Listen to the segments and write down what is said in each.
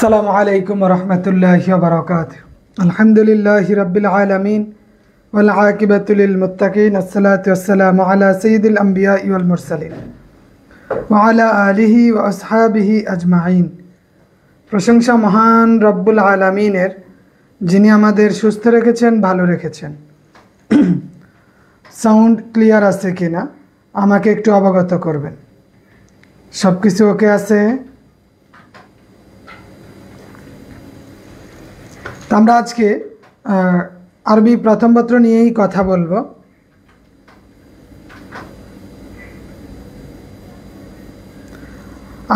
अस्सलामु अलैकुम वरहमतुल्लाहि वबरकातुहू। अल्हम्दुलिल्लाहि रब्बिल आलमीन वल आकिबतु लिल मुत्तकीन अस्सलातु वस्सलामु अला सय्यिदिल अंबियाइ वल मुरसलीन व अला आलिहि व असहाबिहि अजमाइन। प्रशंसा महान रब्बुल आलमीनेर, जिनि आमादेर सुस्थ रेखेछेन, भालो रेखेछेन। साउंड क्लियर आछे किना आमाके एकटु अवगत करबेन। सबकिछु ओके आछे? तो আমরা আজকে আরবি প্রথম পত্র নিয়েই কথা বলবো।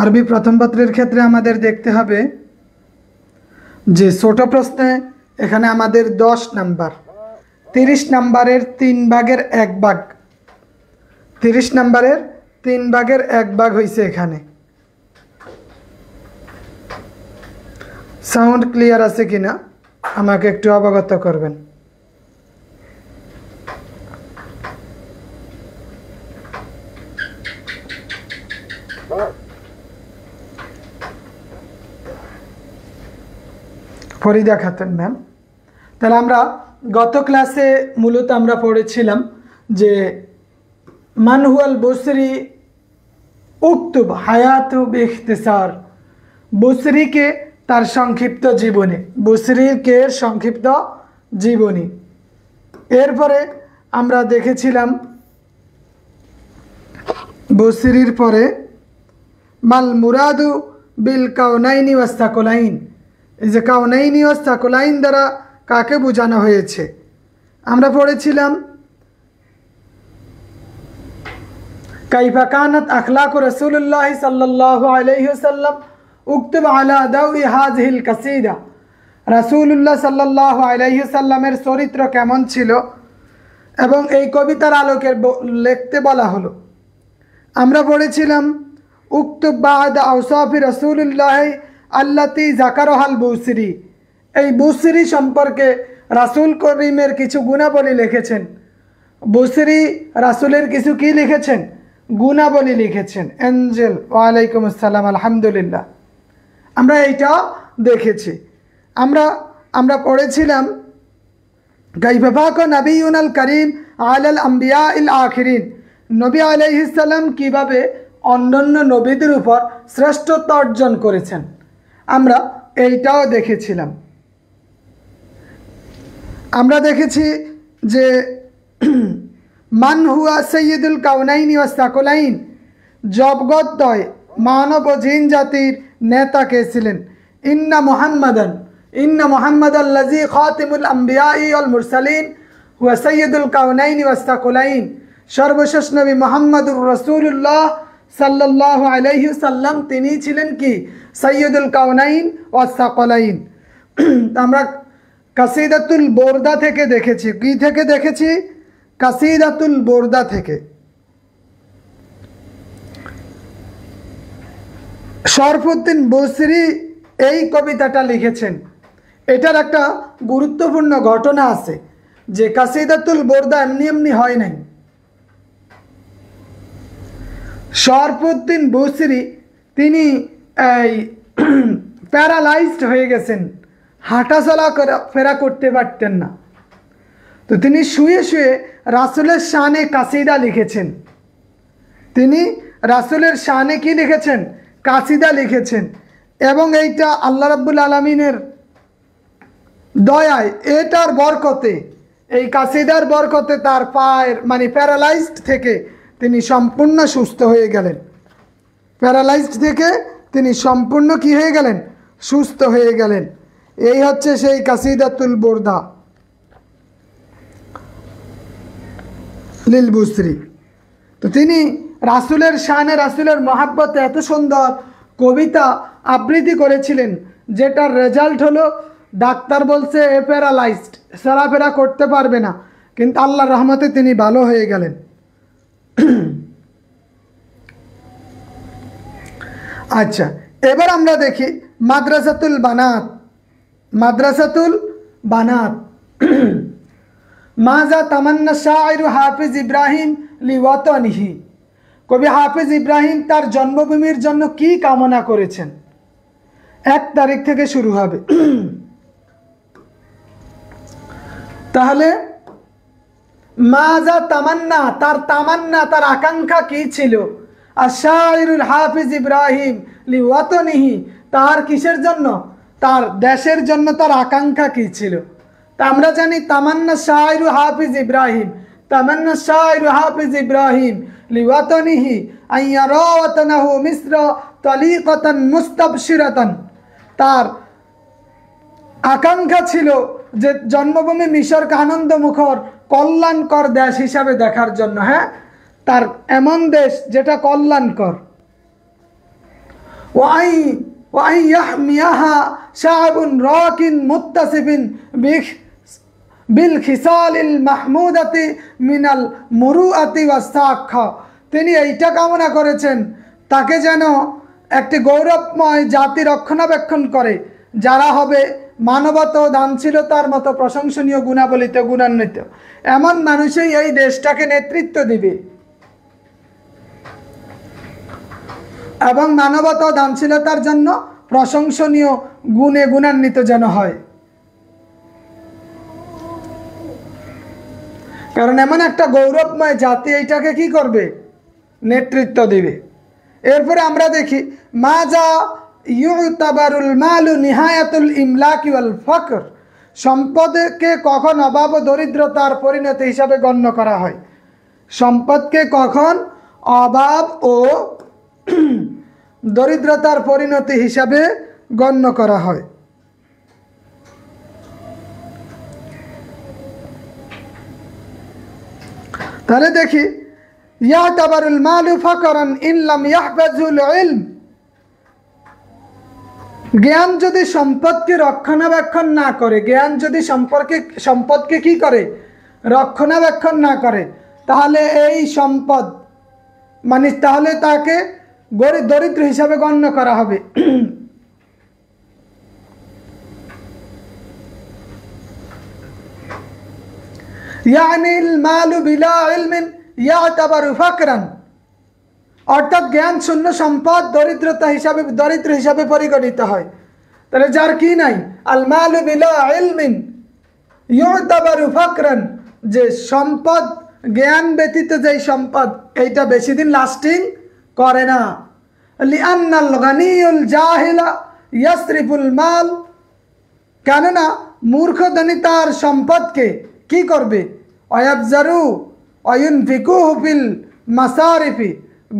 আরবি প্রথম পত্রের ক্ষেত্রে আমাদের দেখতে হবে যে ছোট প্রশ্নে এখানে আমাদের 10 নাম্বার, 30 নাম্বারের 3 ভাগের 1 ভাগ, 30 নাম্বারের 3 ভাগের 1 ভাগ হইছে এখানে। সাউন্ড ক্লিয়ার আছে কিনা আমাকে একটু অবগত করবেন। ফরিদা খাতুন ম্যাম, তাহলে আমরা গত ক্লাসে মূলত আমরা পড়েছিলাম যে মান হুয়াল বুসরি উক্তুব হায়াতু বিইখতিসার। বুসরিকে তার সংক্ষিপ্ত জীবনী, বুসরিকে সংক্ষিপ্ত জীবনী। এরপরে আমরা দেখেছিলাম বুসরির পরে মাল মুরাদু বিল কাউনাইনি ওয়াস্তাকুলাইন। এই যে কাউনাইনি ওয়াস্তাকুলাইন দ্বারা কাকে বোঝানো হয়েছে আমরা পড়েছিলাম কাইফা কানাত আখলাকু রাসূলুল্লাহ সাল্লাল্লাহু আলাইহি ওয়াসাল্লাম উক্তুব আলা দাউই হাযিহিল কাসিদা। রাসূলুল্লাহ সাল্লাল্লাহু আলাইহি ওয়াসাল্লামের চরিত্র কেমন ছিল এবং এই কবিতার আলোকে লিখতে বলা হলো। আমরা পড়েছিলাম উক্তুব বা'দা আওসাফি রাসূলুল্লাহ আল্লাতী যাকারাহাল বুসরি। এই বুসরি সম্পর্কে রাসূল করিমের কিছু গুণাবলী লিখেছেন। বুসরি রাসূলের কিছু কি লিখেছেন? গুণাবলী লিখেছেন। এঞ্জেল ওয়ালাইকুম আসসালাম, আলহামদুলিল্লাহ। আমরা এইটা দেখেছি। আমরা পড়েছিলাম কাইফা ফাকা নবিয়ুনাল করিম আলাল আম্বিয়াইল আখিরিন। নবী আলাইহিস সালাম কিভাবে অন্যান্য নবীদের উপর শ্রেষ্ঠত্ব অর্জন করেছেন আমরা এইটাও দেখেছিলাম। আমরা দেখেছি যে মান হুয়া সৈয়দুল কাউনাইনি ওয়াস্তাকুলাইন, জগদ্দয় মানব ও জিন জাতির নেতা কে ছিলেন? ইন্না মুহাম্মাদাল্লাযী খাতিমুল আম্বিয়াই ওয়াল মুরসালিন হুয়া সৈয়দুল কাউনাইনি ওয়াস্তাকুলাইন। সর্বশেষ নবী মুহাম্মদুর রাসূলুল্লাহ সাল্লাল্লাহু আলাইহি ওয়াসাল্লাম, তিনি ছিলেন কি? সৈয়দুল কাউনাইন ওয়াস্তাকুলাইন। আমরা কাসিদাতুল বোরদা থেকে দেখেছি। কি থেকে দেখেছি? কাসিদাতুল বোরদা থেকে। শরফুদ্দিন বুসরি এই কবিতাটা লিখেছেন। এটার একটা গুরুত্বপূর্ণ ঘটনা আছে যে কাসিদাতুল বোরদা এমনি এমনি হয় নাই। শরফুদ্দিন বুসরি তিনি এই প্যারালাইজড হয়ে গেছেন, হাঁটাচলা ফেরা করতে পারতেন না। তো তিনি শুয়ে শুয়ে রাসূলের শানে কাসিদা লিখেছেন। তিনি রাসূলের শানে কি লিখেছেন? কাসিদা লিখেছেন। এবং এইটা আল্লাহ রাব্বুল আলামিনের দয়ায়, এটার বরকতে, এই কাসিদার বরকতে তার পায়ের প্যারালাইজড থেকে তিনি সম্পূর্ণ সুস্থ হয়ে গেলেন। প্যারালাইজড থেকে তিনি সম্পূর্ণ কি হয়ে গেলেন? সুস্থ হয়ে গেলেন। এই হচ্ছে সেই কাসিদাতুল বোরদা লিল বুসরি। তো তিনি রাসূলের শানে, রাসূলের মহাব্বতে এত সুন্দর কবিতা আবৃত্তি করেছিলেন যেটার রেজাল্ট হলো ডাক্তার বলছে এ প্যারালাইজড, চলাফেরা করতে পারবে না, কিন্তু আল্লাহর রহমতে তিনি ভালো হয়ে গেলেন। আচ্ছা, এবার আমরা দেখি মাদ্রাসাতুল বানাত। মাদ্রাসাতুল বানাত মাজা তামান্না শায়রু হাফিজ ইব্রাহিম লিওয়াতানিহি। কবি হাফিজ ইব্রাহিম তার জন্মভূমির জন্য কি কামনা করেছেন 1 তারিখ থেকে শুরু হবে। তাহলে মাজা তামান্না, তার তামান্না, তার আকাঙ্ক্ষা কি ছিল? আশ-শাইরুল হাফিজ ইব্রাহিম লিওয়াতনিহি, তার কিসের জন্য? তার দেশের জন্য তার আকাঙ্ক্ষা কি ছিল? তা আমরা জানি তামান্না শাইরু হাফিজ ইব্রাহিম, তামান্না শাইরু হাফিজ ইব্রাহিম লিওয়াতনিহি আইয়ারা ওয়াতানাহু মিসর তালিকাতান মুস্তাবশিরাতান, তার আকাঙ্ক্ষা ছিল যে জন্মভূমি মিশরকে আনন্দমুখর কল্যাণকর দেশ হিসাবে দেখার জন্য। হ্যাঁ, তার এমন দেশ যেটা কল্যাণকর। ওয়াই ইয়াহমিয়াহা শাআবুন রাকিন মুত্তাসিফিন বিল খিসালিল মাহমুদাতি মিনাল মুরুআতি ওয়াসাখা, তিনি এইটা কামনা করেছেন তাকে যেন একটি গৌরবময় জাতি রক্ষণাবেক্ষণ করে, যারা হবে মানবতা ও দানশীলতার মতো প্রশংসনীয় গুণাবলিতে গুণান্বিত। এমন মানুষই এই দেশটাকে নেতৃত্ব দিবে এবং মানবতা ও দানশীলতার জন্য প্রশংসনীয় গুণে গুণান্বিত যেন হয়। কারণ এমন একটা গৌরবময় জাতি এইটাকে কি করবে? নেতৃত্ব দিবে। এরপরে আমরা দেখি মাজা ইউতাবারুল মালু নিহায়াতুল ইমলাকি ওয়াল ফকর, সম্পদকে কখন অভাব ও দরিদ্রতার পরিণতি হিসাবে গণ্য করা হয়? সম্পদকে কখন অভাব ও দরিদ্রতার পরিণতি হিসাবে গণ্য করা হয়? তাহলে দেখি ইয়াতাবারুল মালু ফাকরান ইন লাম ইয়াহফাজুল ইলম, জ্ঞান যদি সম্পদকে রক্ষণাবেক্ষণ না করে, জ্ঞান যদি সম্পদকে কি করে? রক্ষণাবেক্ষণ না করে, তাহলে এই সম্পদ মানে তাহলে তাকে দরিদ্র হিসাবে গণ্য করা হবে। ইয়ানিল মালু বিলা ইলমিন ইয়াতাবারু ফাকরান, অর্থাৎ জ্ঞান শূন্য সম্পদ দরিদ্র হিসাবে পরিগণিত হয়। তাহলে যার কি নাই, আল মালু বিলা ইলমিন ইউতাবারু ফাকরান, যে সম্পদ জ্ঞান ব্যতীত যেই সম্পদ, এইটা বেশি দিন লাস্টিং করে না। লিআন্নাল গানিউল জাহিলা ইয়াসরিফুল মাল, কেননা মূর্খ ধনী তার সম্পদকে কি করবে? অয়াবজারু অয়ুনফিকুহু ফিল মাসারিফি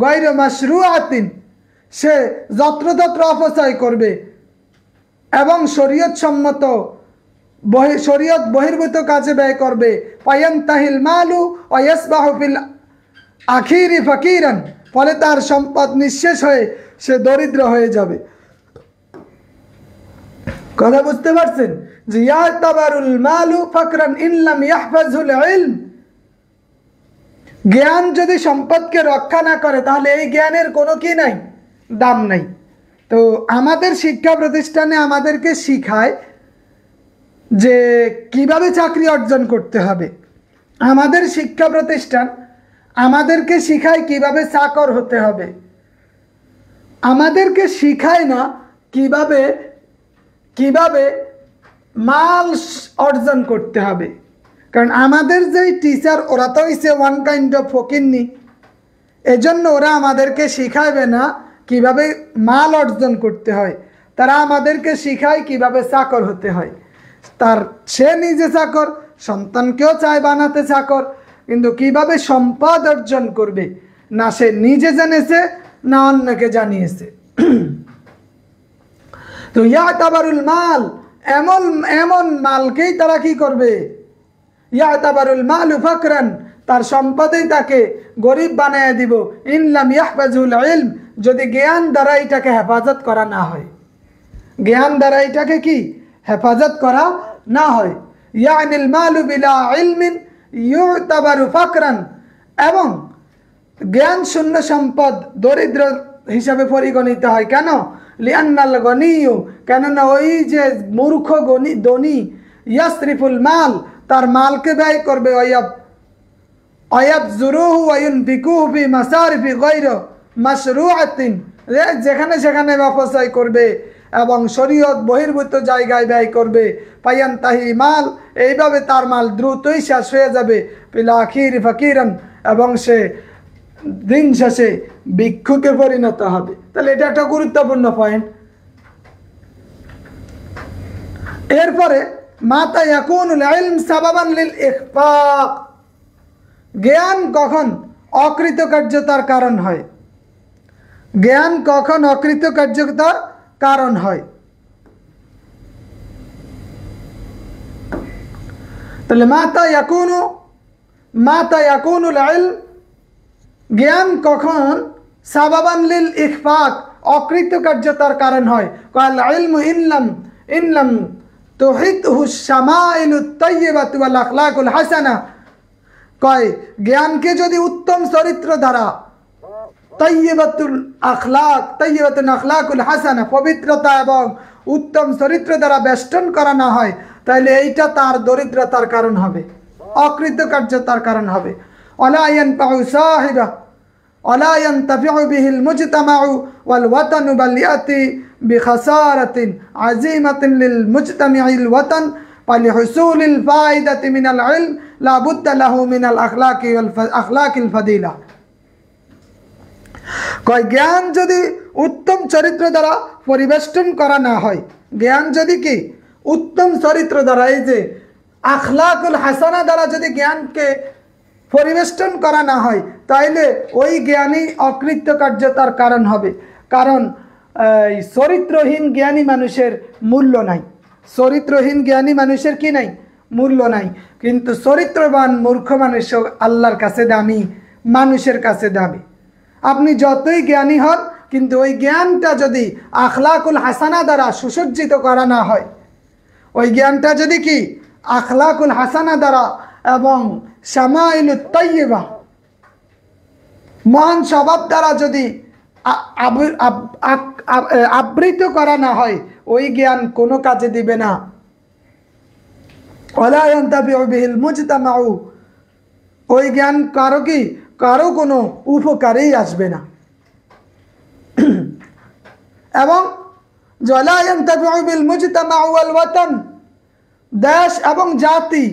গায়র মাশরুআতিন, সে যত্রতত্র অপচয় করবে এবং শরীয়ত বহির্ভূত কাজে ব্যয় করবে। ফায়ানতাহিল মালু ওয়াসবাহু ফিল আখিরি ফাকিরান, ফলে তার সম্পদ নিঃশেষ হয়ে সে দরিদ্র হয়ে যাবে। কথা বুঝতে পারছেন? যে ইয়াতাবারুল মালু ফাকরান ইন লাম ইয়াহফাজুল ইলম, জ্ঞান যদি সম্পদকে রক্ষা না করে তাহলে এই জ্ঞানের কোনো কি নাই, দাম নাই। তো আমাদের শিক্ষা প্রতিষ্ঠানে আমাদেরকে শিখায় যে কিভাবে চাকরি অর্জন করতে হবে। আমাদের শিক্ষা প্রতিষ্ঠান আমাদেরকে শিখায় কিভাবে চাকর হতে হবে, আমাদেরকে শিখায় না কিভাবে মাল অর্জন করতে হবে। কারণ আমাদের যেই টিচার ওরা তো হইছে ওয়ান কাইন্ড অফ ফকিন্নি, এজন্য ওরা আমাদেরকে শিখাইবে না কিভাবে মাল অর্জন করতে হয়, তারা আমাদেরকে শিখায় কিভাবে চাকর হতে হয়। সে নিজে চাকর, সন্তানকেও চায় বানাতে চাকর, কিন্তু কিভাবে সম্পদ অর্জন করবে না সে নিজে জেনেছে না অন্যকে জানিয়েছে। তো ইয়াতাবারুল মাল, এমন মালকেই তারা কি করবে? ইয়াতাবারুল মালু ফাকরান, তার সম্পদেই তাকে গরিব বানায় দিব। ইন লাম ইয়াহফাজুল ইলম, যদি জ্ঞান দ্বারা এটাকে হেফাজত করা না হয়, জ্ঞান দ্বারা এটাকে কি হেফাজত করা না হয়। ইয়ানিল মালু বিলা ইলমিন ইউতাবারু ফাকরান, এবং জ্ঞান শূন্য সম্পদ দরিদ্র হিসাবে পরিগণিত হয়। কেন? লিআন্নাল গনিয়ু, কেননা ওই যে মূর্খ ধনী ইয়াসরিফুল মাল, তার মালকে ব্যয় করবে, অয়াবজুরুহু ওয়ায়ুনফিকুহু ফি মাসারিফি গায়র মাশরুআতিন, যেখানে সেখানে অপচয় করবে এবং শরীয়ত বহির্ভূত জায়গায় ব্যয় করবে। ফায়ান্তাহি মাল, এইভাবে তার মাল দ্রুতই শেষ হয়ে যাবে। ফিল আখিরি ফাকিরান, এবং সে দিন শেষে ভিক্ষুকে পরিণত হবে। তাহলে এটা একটা গুরুত্বপূর্ণ পয়েন্ট। এরপরে মাতা ইয়াকুনুল ইলম সাবাবান লিল ইখফাক, জ্ঞান কখন অকৃতকার্যতার কারণ হয়? জ্ঞান কখন অকৃতকার্যতার কারণ হয়? তাহলে মাতা ইয়াকুনুল ইলম, জ্ঞান কখন সাবাবান লিল ইখফাক, অকৃতকার্যতার কারণ হয়? কাল ইলমু ইনলাম তুহিতহু শামাইলুত তাইয়্যিবাতু ওয়াল আখলাকুল হাসানা, কয় জ্ঞানকে যদি উত্তম চরিত্র দ্বারা তাইয়্যিবাতুল আখলাকুল হাসানা, পবিত্রতা এবং উত্তম চরিত্র দ্বারা বেষ্টন করা না হয়, তাহলে এইটা তার দরিদ্রতার কারণ হবে, অকৃতকার্যতার কারণ হবে। ওয়ালা ইয়ানফাউ সাহিবা ওয়ালা ইয়ানতাফিউ বিহিল মুজতামাউ ওয়াল ওয়াতানু বাল ইয়াতি বিখাসারাতিন আযীমাতিন লিল মুজতামিউল ওয়াতান ফালিহুসুলিল ফায়দাতি মিনাল ইলম লা বুদ্দা লাহু মিনাল আখলাকিল ফাদিলা। কয় জ্ঞান যদি উত্তম চরিত্র দ্বারা পরিবেষ্টন করা না হয়, জ্ঞান যদি কি উত্তম চরিত্র দ্বারা, এই যে আখলাকুল হাসানা দ্বারা যদি জ্ঞানকে পরিবেষ্টন করা না হয়, তাইলে ওই জ্ঞানই অকৃতকার্যতার কারণ হবে। কারণ চরিত্রহীন জ্ঞানী মানুষের মূল্য নাই, চরিত্রহীন জ্ঞানী মানুষের কি নাই? মূল্য নাই। কিন্তু চরিত্রবান মূর্খ মানুষ আল্লাহর কাছে দামি, মানুষের কাছে দামি। আপনি যতই জ্ঞানী হন, কিন্তু ওই জ্ঞানটা যদি আখলাকুল হাসানা দ্বারা সুসজ্জিত করা না হয়, ওই জ্ঞানটা যদি কি আখলাকুল হাসানা দ্বারা এবং শামাইলুত তাইয়্যিবা, মহান স্বভাব দ্বারা যদি আবৃত করা না হয়, ওই জ্ঞান কোনো কাজে দিবে না। ওয়ালা ইয়ানতাফিউ বিহিল মুজতামাউ, ওই জ্ঞান কারো কোনো উপকারেই আসবে না। এবং ওয়ালা ইয়ানতাফিউ বিল মুজতামাউ ওয়াল ওয়াতান, দেশ এবং জাতি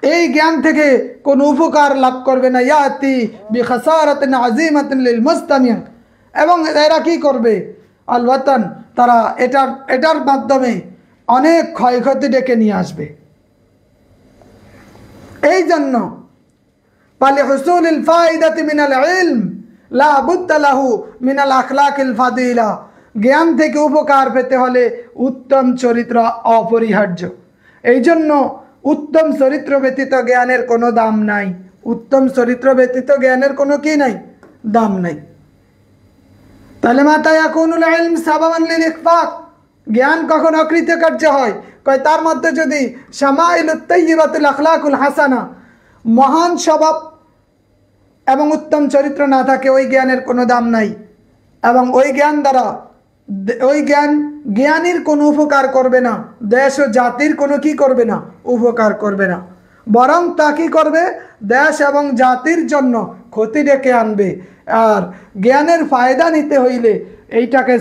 এই জ্ঞান থেকে কোনো উপকার লাভ করবে না। ইয়াতি বিখাসারাতিন আযীমাতিন লিল মুজতামি, এবং এরা কি করবে? আল ওয়াতান, তারা এটার মাধ্যমে অনেক ক্ষয়ক্ষতি ডেকে নিয়ে আসবে। এই জন্য ফালিহুসুলিল ফায়দাতি মিনাল ইলম লা বুদ্দা লাহু মিনাল আখলাকিল ফাদিলা, জ্ঞান থেকে উপকার পেতে হলে উত্তম চরিত্র অপরিহার্য। এই জন্য উত্তম চরিত্র ব্যতীত জ্ঞানের কোনো দাম নাই, উত্তম চরিত্র ব্যতীত জ্ঞানের কোনো কি নাই? দাম নাই। তাহলে মাতা ইয়াকুনুল ইলম সাবাবান লিল ইখফাক, জ্ঞান কখন অকৃতকার্য হয়? কয় তার মধ্যে যদি শামাইলুত তাইয়্যিবাতুল আখলাকুল হাসানা, মহান স্বভাব এবং উত্তম চরিত্র না থাকে, ওই জ্ঞানের কোনো দাম নাই। এবং ওই জ্ঞান দ্বারা জ্ঞানীর কোনো উপকার করবে না, দেশ ও জাতির কোনো কি করবে না? উপকার করবে না। বরং তা কি করবে? দেশ এবং জাতির জন্য ক্ষতি ডেকে আনবে। আর জ্ঞানের ফায়দা নিতে হইলে এইটাকে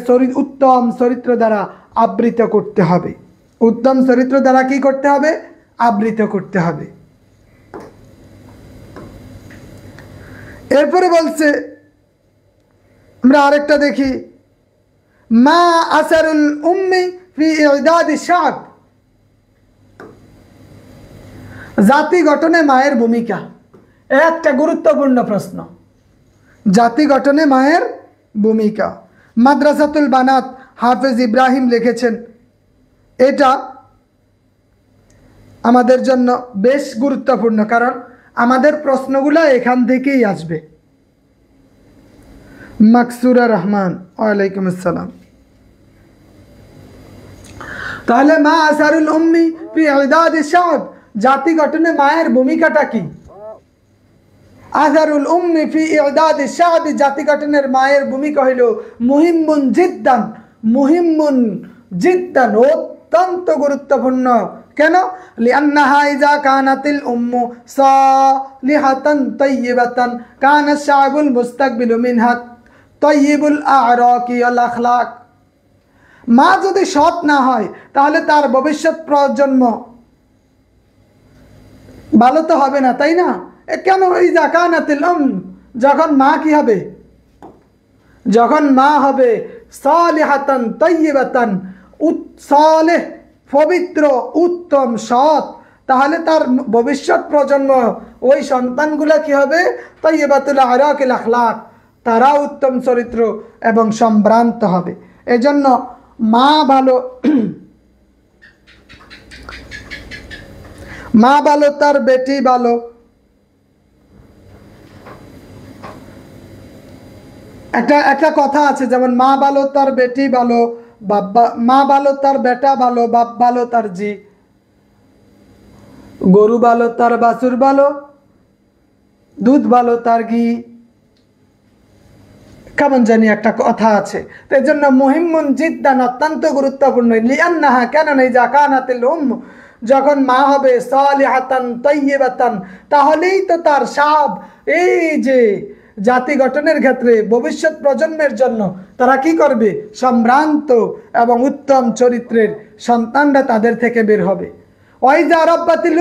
উত্তম চরিত্র দ্বারা আবৃত করতে হবে। উত্তম চরিত্র দ্বারা কি করতে হবে? আবৃত করতে হবে। এরপরে বলছে, আমরা আরেকটা দেখি, মা আসারুল উম্মি ফি ইদাদি শাব, জাতি গঠনে মায়ের ভূমিকা। একটা গুরুত্বপূর্ণ প্রশ্ন, জাতি গঠনে মায়ের ভূমিকা। মাদ্রাসাতুল বানাত হাফেজ ইব্রাহিম লিখেছেন। এটা আমাদের জন্য বেশ গুরুত্বপূর্ণ, কারণ আমাদের প্রশ্নগুলো এখান থেকেই আসবে। মাকসুরা রহমান, ওয়ালাইকুম আসসালাম। তাহলে মা আসারুল উম্মি ফি ইদাদি শাব, জাতি গঠনে মায়ের ভূমিকাটা কি? আসারুল উম্মি ফি ইদাদি শাব, জাতি গঠনের মায়ের ভূমিকা হইল মুহিম্মুন জিদ্দান, অত্যন্ত গুরুত্বপূর্ণ। কেন? লিআন্নাহা ইযা কানাতিল উম্মু সালিহাতান তাইয়্যিবাতান কানা শা'বুল মুস্তাকবিলু মিনহা তাইয়্যিবুল আ'রাকি ওয়াল আখলাক। মা যদি সৎ না হয় তাহলে তার ভবিষ্যৎ প্রজন্ম ভালো তো হবে না, তাই না? কেন ইযা কানাতিল যখন মা কি হবে, যখন মা হবে সালিহাতান তাইয়্যিবাতান, সালেহ পবিত্র উত্তম সৎ, তাহলে তার ভবিষ্যৎ প্রজন্ম ওই সন্তানগুলো কি হবে? তাইয়্যিবাতুল আরাকিল আখলাক, তারা উত্তম চরিত্র এবং সম্ভ্রান্ত হবে। এজন্য মা ভালো, মা ভালো তার বেটি ভালো। একটা কথা আছে, যেমন মা ভালো তার বেটি ভালো, বাবা মা ভালো তার বেটা ভালো, বাপ ভালো তার জি, গরু ভালো তার বাছুর ভালো, দুধ ভালো তার ঘি, কেমন জানি একটা কথা আছে। তো এই জন্য মুহিম্মুন জিদ্দান, অত্যন্ত গুরুত্বপূর্ণ। লিআন্নাহা, কেন নেই যা কানাতিল যখন মা হবে সালিহাতান তাইয়্যিবাতান, তাহলেই তো তার সাব, এই যে জাতি গঠনের ক্ষেত্রে ভবিষ্যৎ প্রজন্মের জন্য তারা কি করবে? সম্ভ্রান্ত এবং উত্তম চরিত্রের সন্তানরা তাদের থেকে বের হবে। ওয়াইজা রাব্বাতিল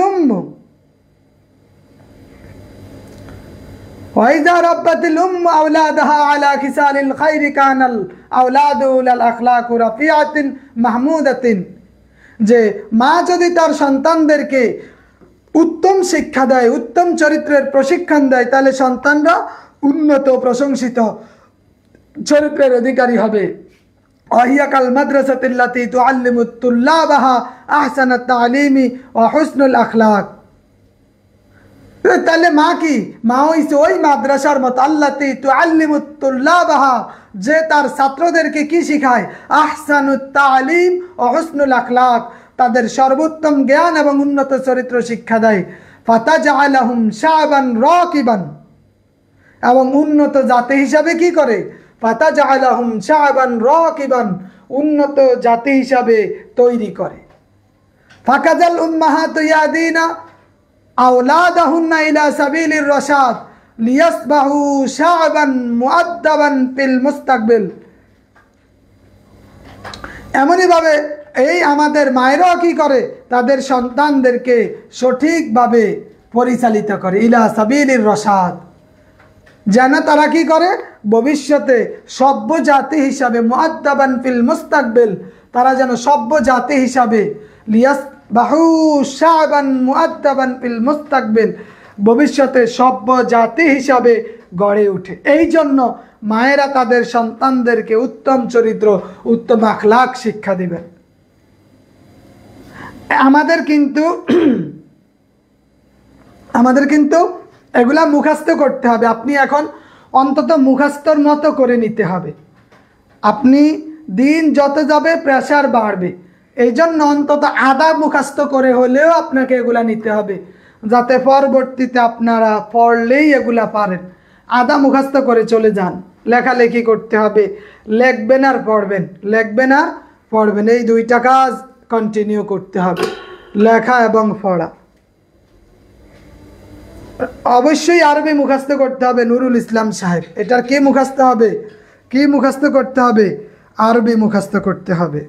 وإذا ربت الأم أولادها على خصال الخير كان الأولاد للأخلاق رفيعة محمودة, যে মা যদি তার সন্তানদেরকে উত্তম শিক্ষা দেয়, উত্তম চরিত্রের প্রশিক্ষণ দেয়, তাহলে সন্তানরা উন্নত প্রশংসিত চরিত্রের অধিকারী হবে। وهي كالمدرسة التي تعلم طلابها أحسن التعليم وحسن الأخلاق, তাহলে মা কি? মা হইছে ওই মাদ্রাসার মত, আল্লাতি তুআল্লিমুত তুল্লাবাহা, যে তার ছাত্রদেরকে কি শিখায়? আহসানুত তালিম ও হুসনুল আখলাক, তাদের সর্বোত্তম জ্ঞান এবং উন্নত চরিত্র শিক্ষা দেয়। ফাতাজআলাহুম শাবান রাকিবান, এবং উন্নত জাতি হিসাবে কি করে? ফাতাজআলাহুম শাবান রাকিবান, উন্নত জাতি হিসাবে তৈরি করে। ফাকাজাল উম্মাহাতু ইয়াদিনা আওলাদাহুন্না ইলা সাবিলির রাশাদ লিয়াসবাহু শাবান মুআদ্দাবান ফিল মুস্তাকবিল, এমনইভাবে এই আমাদের মায়েরাও কি করে? তাদের সন্তানদেরকে সঠিকভাবে পরিচালিত করে, ইলা সাবিলির রাশাদ, যেন তারা কি করে? ভবিষ্যতে সভ্য জাতি হিসাবে, মুআদ্দাবান ফিল মুস্তাকবিল, তারা যেন সভ্য জাতি হিসাবে, লিয়াসবাহু শাবান মুআদ্দাবান ফিল মুস্তাকবিল, ভবিষ্যতে সভ্য জাতি হিসাবে গড়ে ওঠে। এই জন্য মায়েরা তাদের সন্তানদেরকে উত্তম চরিত্র, উত্তম আখলাক শিক্ষা দিবেন। আমাদের কিন্তু এগুলা মুখস্থ করতে হবে। আপনি এখন অন্তত মুখস্থর মতো করে নিতে হবে। আপনি দিন যত যাবে প্রেশার বাড়বে, এই জন্য অন্তত আধা মুখস্থ করে হলেও আপনাকে এগুলা নিতে হবে, যাতে পরবর্তীতে আপনারা পড়লেই এগুলা পারেন। আধা মুখস্থ করে চলে যান, লেখালেখি করতে হবে, লিখবেন আর পড়বেন, লিখবেন আর পড়বেন, এই দুইটা কাজ কন্টিনিউ করতে হবে, লেখা এবং পড়া। অবশ্যই আরবি মুখস্থ করতে হবে। নুরুল ইসলাম সাহেব, এটার কি মুখস্থ হবে? কি মুখস্থ করতে হবে? আরবি মুখস্থ করতে হবে।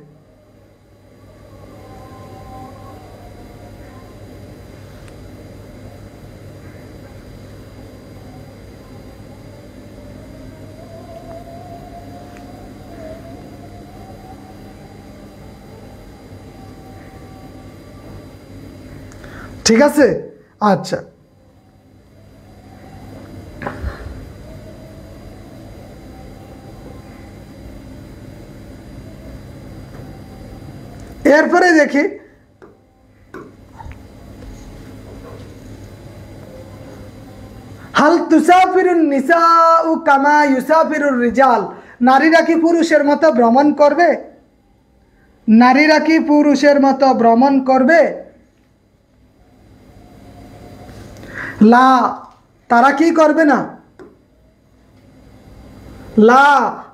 ঠিক আছে, আচ্ছা। এরপরে দেখি হাল তুসাফিরুন নিসাউ কামা ইউসাফিরুর রিজাল, নারীরা কি পুরুষের মতো ভ্রমণ করবে? নারীরা কি পুরুষের মতো ভ্রমণ করবে? লা, তারা কি করবে না? লা,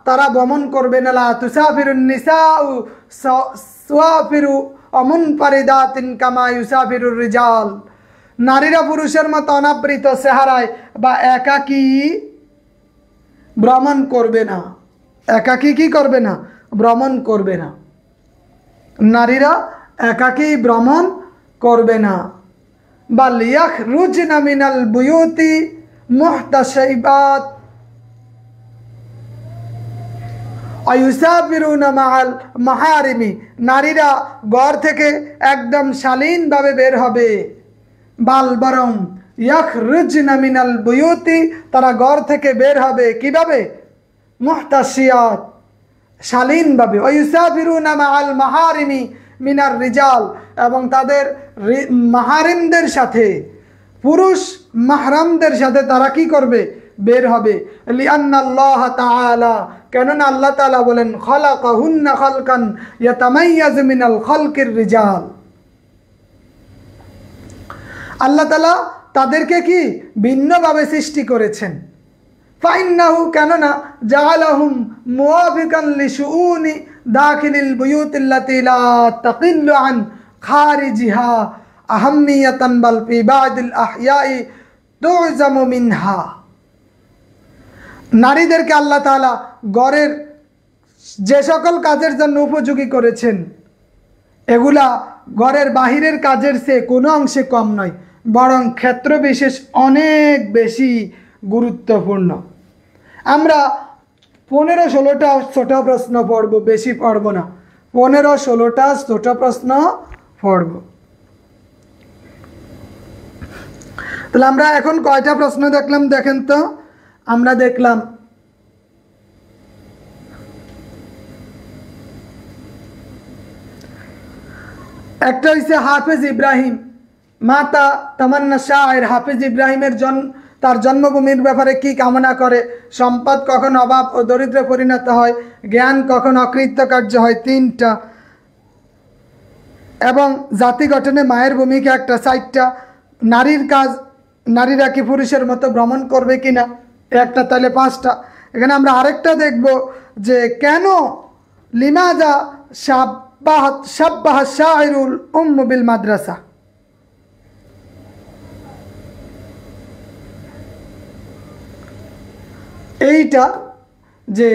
তারা ভ্রমণ করবে না। লা তুসাফিরুন নিসাউ সুয়াফিরু মুনফারিদাতিন কামা ইউসাফিরুর রিজাল, নারীরা পুরুষের মতো অনাবৃত চেহারায় বা একাকী ভ্রমণ করবে না। একাকী কি করবে না? ভ্রমণ করবে না। নারীরা একাকী ভ্রমণ করবে না। বাল ইয়াখরুজনা মিনাল বুয়ুতি মুহতাশিবাত আয়ুসাফিরুনা মাআল মাহারিমি, নারীরা ঘর থেকে একদম শালীনভাবে বের হবে। বাল বরং ইয়াখরুজনা মিনাল বুয়ুতি, তারা ঘর থেকে বের হবে কিভাবে? মুহতাশিয়াত, শালীনভাবে। আয়ুসাফিরুনা মাআল মাহারিমি মিনার রিজাল, এবং তাদের মাহারিমদের সাথে, পুরুষ মাহরামদের সাথে তারা কি করবে? বের হবে। লিআন্নাল্লাহ তাআলা, কেননা আল্লাহ তাআলা বলেন খালাকাহুন্না খালকান ইয়াতামাইয়াজু মিনাল খালকির রিজাল, আল্লাহ তাআলা তাদেরকে কি ভিন্নভাবে সৃষ্টি করেছেন। ফাইন্নাহু, কেননা জাআলাহুম মুওয়াফিকান লিশুউনি দাখিলিল বুয়ুতিল্লাতি লা তাকিল্লু আন খারিজিহা আহাম্মিয়াতান বাল ফি বাদিল আহয়াই তুজামু মিনহা, নারীদেরকে আল্লাহ তাআলা ঘরের যে সকল কাজের জন্য উপযোগী করেছেন, এগুলা ঘরের বাহিরের কাজের চেয়ে কোনো অংশে কম নয়, বরং ক্ষেত্র বিশেষ অনেক বেশি গুরুত্বপূর্ণ। আমরা 15-16টা ছোট প্রশ্ন পড়ব, বেশি পড়ব না, 15-16টা ছোট প্রশ্ন পড়ব। তাহলে আমরা এখন কয়টা প্রশ্ন দেখলাম দেখেন তো? আমরা দেখলাম একটা হইছে হাফেজ ইব্রাহিম, মাতা তামান্না শায়ের হাফেজ ইব্রাহিমের তার জন্মভূমির ব্যাপারে কি কামনা করে? সম্পদ কখন অভাব ও দরিদ্রে পরিণত হয়? জ্ঞান কখন অকৃতকার্য হয়? 3টা। এবং জাতি গঠনে মায়ের ভূমিকা একটা, 4টা। নারীর কাজ, নারীরা কি পুরুষের মতো ভ্রমণ করবে কিনা? একটা, তাহলে 5টা। এখানে আমরা আরেকটা দেখব যে কেন লিমাজা শাব্বাহ শাইরুল উম্ম বিল মাদ্রাসা, এইটা যে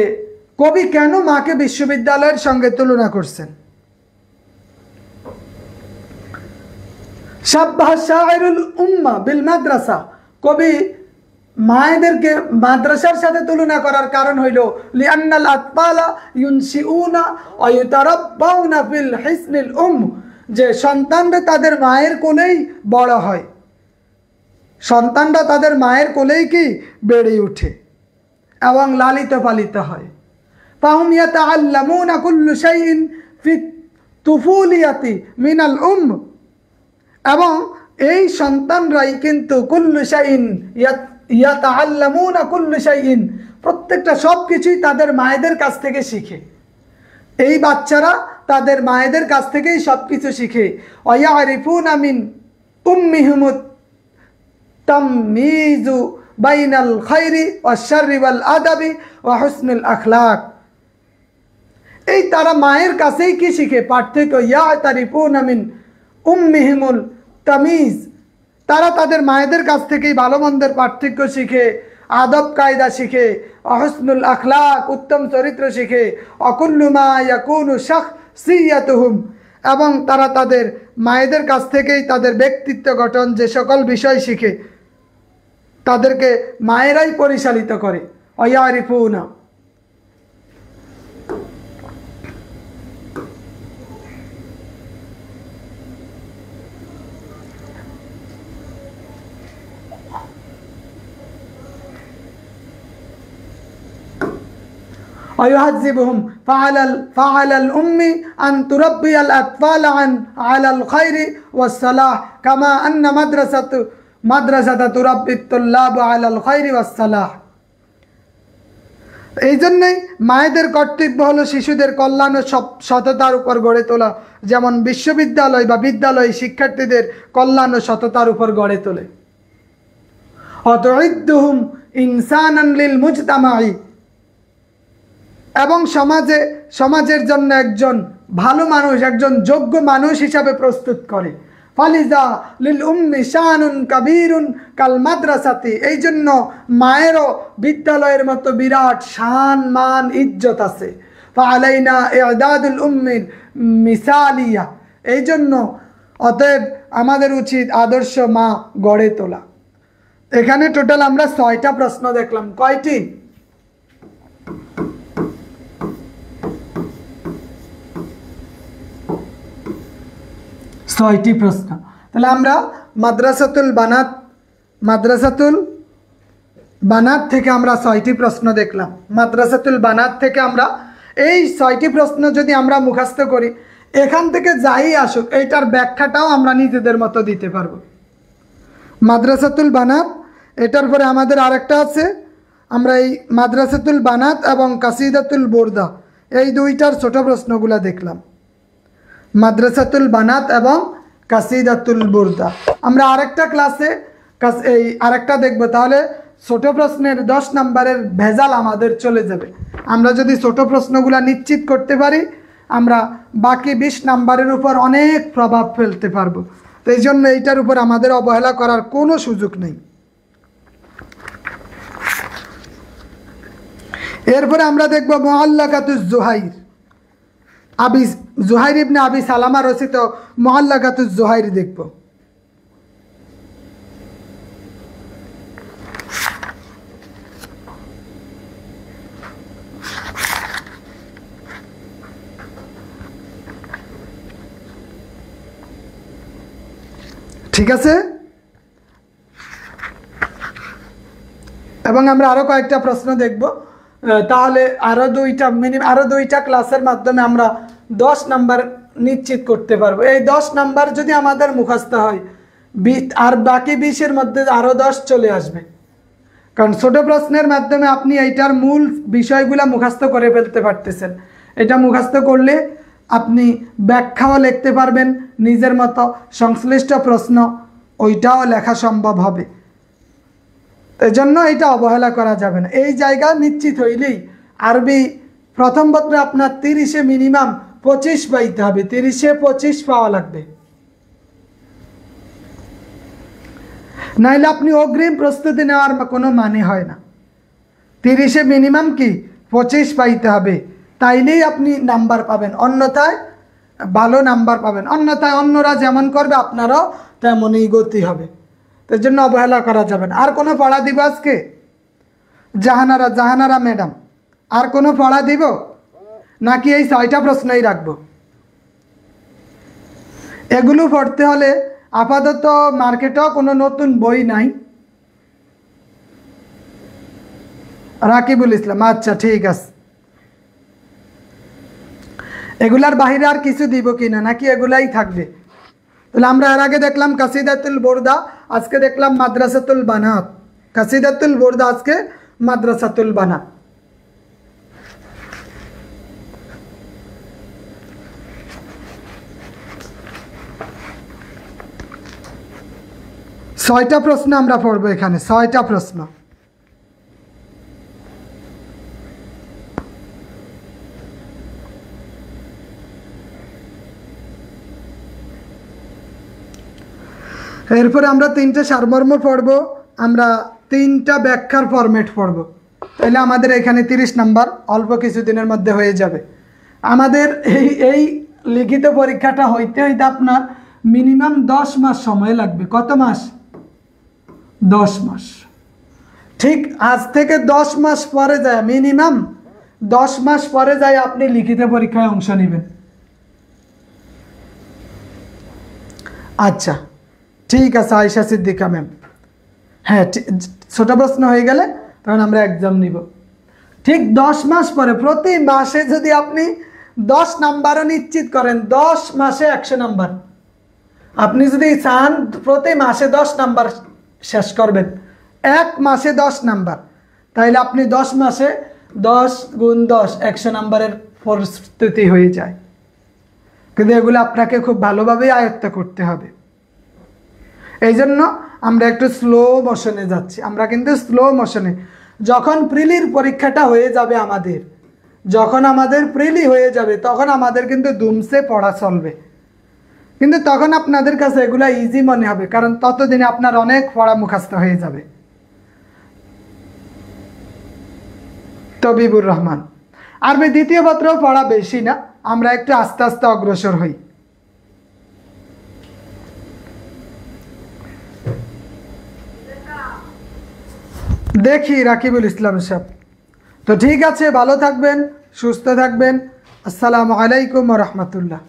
কবি কেন মাকে বিশ্ববিদ্যালয়ের সঙ্গে তুলনা করছেন। শাব্বাহ শাইরুল উম্মা বিল মাদ্রাসা, কবি মায়েদেরকে মাদ্রাসার সাথে তুলনা করার কারণ হইল লিআন্নাল আতফালা ইউনশিউনা ওয়া ইউতারাব্বাউনা ফিল হিসনিল যে সন্তানরা তাদের মায়ের কোলেই বড় হয়, সন্তানরা তাদের মায়ের কোলেই কি বেড়ে ওঠে এবং লালিত পালিত হয়। ফাহুম ইয়াতাআল্লামুনা কুল্লু শাইইন ফি তুফুলিয়াতি মিনাল এবং এই সন্তানরাই কিন্তু কুল্লু শাইইন ইয়াতাআল্লামুনা কুল্লু শাইইন, প্রত্যেকটা সব কিছুই তাদের মায়েদের কাছ থেকে শিখে। এই বাচ্চারা তাদের মায়েদের কাছ থেকেই সব কিছু শিখে। ওয়া ইয়ারিফুনা মিন উম্মিহিমুত তাময়িজু বাইনাল খায়রি ওয়াশ শাররি ওয়াল আদাবি ওয়া হুসনুল আখলাক, এই তারা মায়ের কাছেই কি শিখে? পার্থক্য। ইয়াতারিফুনা মিন উম্মিহিমুল তামিজ, তারা তাদের মায়েদের কাছ থেকেই ভালো মন্দের পার্থক্য শিখে, আদব কায়দা শিখে, হুসনুল আখলাক উত্তম চরিত্র শিখে, অকুল্লু মা ইয়াকুনু শাখসিয়াতুহুম, এবং তারা তাদের মায়েদের কাছ থেকেই তাদের ব্যক্তিত্ব গঠন যে সকল বিষয় শিখে তাদেরকে মায়েরাই পরিচালিত করে। ওয়ারিফুনা, ويهذبهم فعلى الأم أن تربي الأطفال على الخير والصلاح كما أن مدرسة تربي الطلاب على الخير والصلاح। এই জন্যই মায়েদের কর্তব্য হলো শিশুদের কল্যাণ ও সততার উপর গড়ে তোলা, যেমন বিশ্ববিদ্যালয় বা বিদ্যালয় শিক্ষার্থীদের কল্যাণ ও সততার উপর গড়ে তোলে। অতুইদ্দুহুম ইনসানান লিল মুজতামাই, এবং সমাজের জন্য একজন ভালো মানুষ, একজন যোগ্য মানুষ হিসাবে প্রস্তুত করে। ফালিজা লিল উম্মি শানুন কাবীরুন কাল মাদ্রাসাতি, এই জন্য মায়েরও বিদ্যালয়ের মতো বিরাট শান মান ইজ্জত আছে। ফালাইনা ইদাদুল উম্মি মিসালিয়া। এই জন্য অতএব আমাদের উচিত আদর্শ মা গড়ে তোলা। এখানে টোটাল আমরা 6টা প্রশ্ন দেখলাম। কয়টি? 6টি প্রশ্ন। তাহলে আমরা মাদ্রাসাতুল বানাত থেকে আমরা 6টি প্রশ্ন দেখলাম। মাদ্রাসাতুল বানাত থেকে আমরা এই 6টি প্রশ্ন যদি আমরা মুখস্থ করি, এখান থেকে যাই আসুক এইটার ব্যাখ্যাটাও আমরা নিজেদের মতো দিতে পারবো। মাদ্রাসাতুল বানাত, এটার পরে আমাদের আরেকটা আছে, আমরা এই মাদ্রাসাতুল বানাত এবং কাসিদাতুল বুরদা এই দুইটার ছোট প্রশ্নগুলো দেখলাম। মাদ্রাসাতুল বানাত এবং কাসিদাতুল বুরদা আমরা আরেকটা ক্লাসে এই আরেকটা দেখব। তাহলে ছোট প্রশ্নের 10 নম্বরের ভেজাল আমাদের চলে যাবে। আমরা যদি ছোট প্রশ্নগুলো নিশ্চিত করতে পারি, আমরা বাকি 20 নম্বরের উপর অনেক প্রভাব ফেলতে পারবো। তো এই জন্য এইটার উপর আমাদের অবহেলা করার কোনো সুযোগ নেই। এরপরে আমরা দেখব মুআল্লাকাতুজ জুহাইর, জুহাইর ইবনে আবি সালামা রচিত মুআল্লাকাতুজ জুহাইর দেখব। ঠিক আছে, এবং আমরা আরো কয়েকটা প্রশ্ন দেখব। তাহলে আরো দুইটা ক্লাসের মাধ্যমে আমরা 10 নাম্বার নিশ্চিত করতে পারবো। এই 10 নাম্বার যদি আমাদের মুখস্থ হয়, আর বাকি 20-এর মধ্যে আরো 10 চলে আসবে। কারণ ছোট প্রশ্নের মাধ্যমে আপনি এইটার মূল বিষয়গুলো মুখস্থ করে ফেলতে পারতেছেন। এটা মুখস্থ করলে আপনি ব্যাখ্যাও লিখতে পারবেন নিজের মতো, সংশ্লিষ্ট প্রশ্ন ওইটাও লেখা সম্ভব হবে। এজন্য এটা অবহেলা করা যাবে না। এই জায়গা নিশ্চিত হইলেই আরবি প্রথম পত্রে আপনার 30-এ মিনিমাম 25 পাইতে হবে। 30-এ 25 পাওয়া লাগবে, নাইলে আপনি অগ্রিম প্রস্তুতি নেওয়ার কোনো মানে হয় না। 30-এ মিনিমাম কি 25 পাইতে হবে, তাইলেই আপনি নাম্বার পাবেন। অন্যথায় ভালো নাম্বার পাবেন, অন্যথায় অন্যরা যেমন করবে আপনারাও তেমনই গতি হবে। এর জন্য অবহেলা করা যাবে না। আর কোনো পড়া দিব আজকে? জাহানারা ম্যাডাম, আর কোনো পড়া দিব নাকি এই 6টা প্রশ্নই রাখবো? এগুলো পড়তে হলে আপাতত মার্কেটেও কোনো নতুন বই নাই। রাকিবুল ইসলাম, আচ্ছা ঠিক আছে। এগুলার বাহিরে আর কিছু দিব কিনা, নাকি এগুলাই থাকবে? তাহলে আমরা এর আগে দেখলাম কাসিদাতুল বুরদা, আজকে দেখলাম মাদ্রাসাতুল বানাত। কাসিদাতুল বুরদা, আজকে মাদ্রাসাতুল বানাত। ছয়টা প্রশ্ন আমরা পড়বো এখানে, 6টা প্রশ্ন। এরপরে আমরা 3টে সারমর্ম পড়ব, আমরা 3টা ব্যাখ্যার ফরম্যাট পড়ব। তাহলে আমাদের এখানে 30 নাম্বার অল্প কিছুদিনের মধ্যে হয়ে যাবে। আমাদের এই লিখিত পরীক্ষাটা হইতে হইতে আপনার মিনিমাম 10 মাস সময় লাগবে। কত মাস? 10 মাস। ঠিক আজ থেকে 10 মাস পরে যায়, মিনিমাম 10 মাস পরে যায় আপনি লিখিত পরীক্ষায় অংশ নেবেন। আচ্ছা ঠিক আছে আয়েশা সিদ্দিকা ম্যাম, হ্যাঁ ছোট প্রশ্ন হয়ে গেলে তখন আমরা এক্সাম নিব। ঠিক 10 মাস পরে, প্রতি মাসে যদি আপনি 10 নাম্বারও নিশ্চিত করেন, 10 মাসে 100 নাম্বার। আপনি যদি চান প্রতি মাসে 10 নাম্বার শেষ করবেন, 1 মাসে 10 নাম্বার, তাইলে আপনি 10 মাসে 10 গুণ 10 100 নাম্বারের প্রস্তুতি হয়ে যায়। কিন্তু এগুলো আপনাকে খুব ভালোভাবেই আয়ত্ত করতে হবে। এই জন্য আমরা একটু স্লো মোশনে যাচ্ছি। আমরা কিন্তু স্লো মোশনে, যখন প্রিলির পরীক্ষাটা হয়ে যাবে আমাদের, যখন আমাদের প্রিলি হয়ে যাবে তখন আমাদের কিন্তু দুমসে পড়া চলবে। কিন্তু তখন আপনাদের কাছে এগুলা ইজি মনে হবে, কারণ ততদিনে আপনার অনেক পড়া মুখস্থ হয়ে যাবে। তবিবুর রহমান, আরবি দ্বিতীয় পত্র পড়া বেশি না, আমরা একটু আস্তে আস্তে অগ্রসর হই। দেখি রাকিবুল ইসলাম সাহেব। তো ঠিক আছে, ভালো থাকবেন, সুস্থ থাকবেন। আসসালামু আলাইকুম ওয়া রাহমাতুল্লাহ।